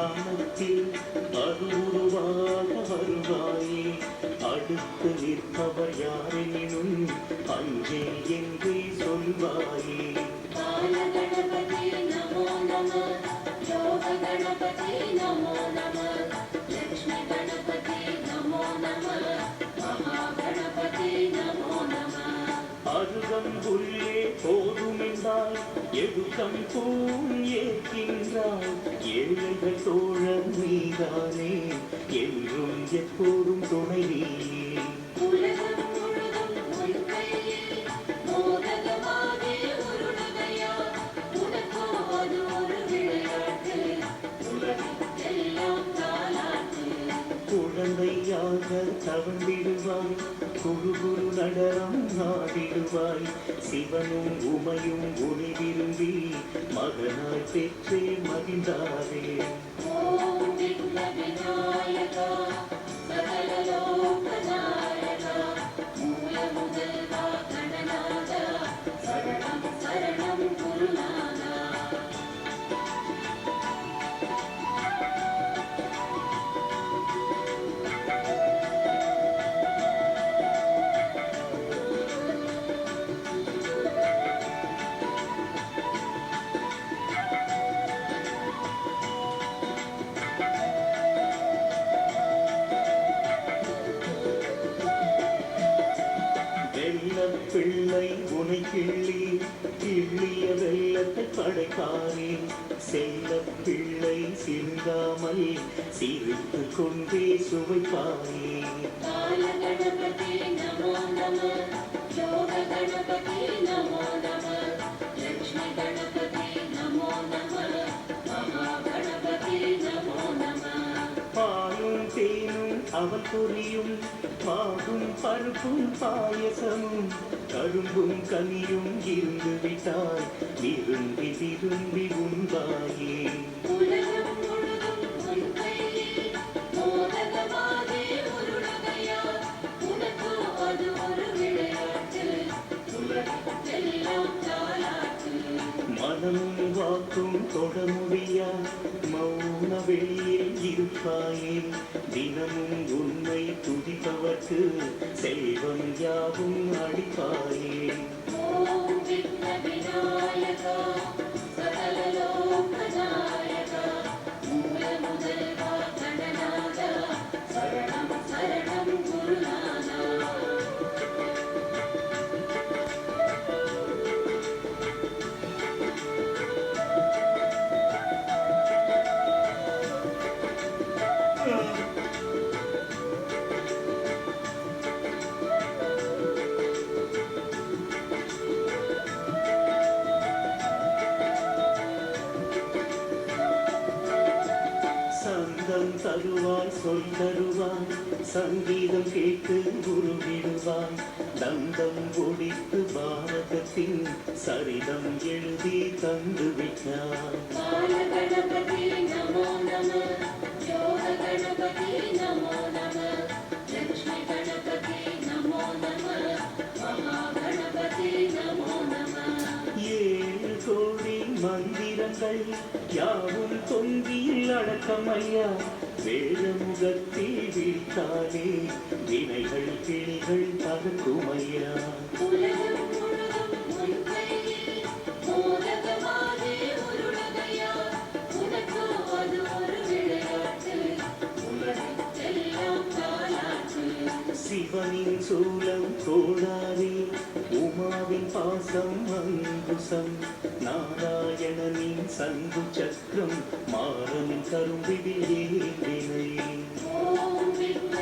ஸ்தானத்தில் அது உருவாக வருவாயே. அடுத்து நிற்பவர் யாரெனினும் அஞ்சே என்றே சொல்வாயே. गणपति नमो नमः, योग गणपति नमो नमः, लक्ष्मी गणपति नमो नमः, महागणपति नमो नमः. அருகம்புள்ளே போதுமென்றால் எதுக்கம் பூன் ஏற்கின்றாய். ஏழைகள் தோழன் நீதானே, என்றும் எப்போதும் துணை நீயே. உலகம் முழுதும் உன் கையில் மோதகமாகி உருளுதையா, உனக்கோ அது ஒரு விளையாட்டு, உலகெல்லாம் தாலாட்டு. குழந்தையாக தவழ்ந்திடுவாய், குரு குரு நடனம் ஆடிடுவாய். சிவனும் உமையும் உனை விரும்பி மகனாய் பெற்றே மகிழ்ந்தாரே. ஓம் விக்ன விநாயகா, சகல லோகநாயகா, மூல முதல்வா கணநாதா, சரணம் சரணம் குருநாதா. பிள்ளை உனை கிள்ளி கிள்ளிய வெள்ளத்தை படைப்பாரே. செல்ல பிள்ளை சிந்தாமல் சிரித்து கொண்டே சுவைப்பாரே. கால கணபதி நமோ நமः, யோக கணபதி நமோ நமः, லக்ஷ்மி கணபதி நமோ நமः, மகாகணபதி நமோ நமः. பாலும் தேனும் அவள் பொரியும், பாகும் பருப்பும் பாயசமும் கரும்பும் கனியும் இருந்து விட்டாய், விரும்பி விரும்பி உண்பாயே. உலகம் முழுதும் உன் கையில் மோதகமாகி உருளுதையா, உனக்கோ அது ஒரு விளையாட்டு, உலகெல்லாம் தாலாட்டு. மனமும் வாக்கும் தொட முடியா மௌன வெளியில் இருப்பாயே. தினமும் உன்னை துதிப்பவர்க்கு செல்வம் யாவும் அளிப்பாயே. ஓம் விக்ன விநாயகா, சகல லோகநாயகா, மூல முதல்வா கணநாதா, சரணம் சரணம் குருநாதா. சந்தம் தருவாய் சொல் தருவாய், சங்கீதம் கேட்டு குருவிடுவாய். தந்தம் ஒடித்து பாரதத்தின் சரிதம் எழுதி தந்து விட்டாய். கால கணபதி நமோ நமः, யோக கணபதி நமோ நமः, லக்ஷ்மி கணபதி நமோ நமः, மகாகணபதி நமோ நமः. 7 கோடி மந்திரங்கள் யாவும் தொங்கியில் அடக்கமையா. வேழமுகத்தில் வீழ்த்தாலே வினைகள் கிளிகள் தகக்குமையா. உலகம் முழுதும் உன் கையில் மோதகமாகி உருளுதையா, உனக்கோ அது ஒரு விளையாட்டு, உலகெல்லாம் தாலாட்டு. சிவனின் சூலம் கோடாரே, உமாவின் பாசம் அங்குசம். நாராயணனின் சங்கு சக்கரம், மாறனின் கரும்பிடில் ஏவினை. ஓம் விக்ன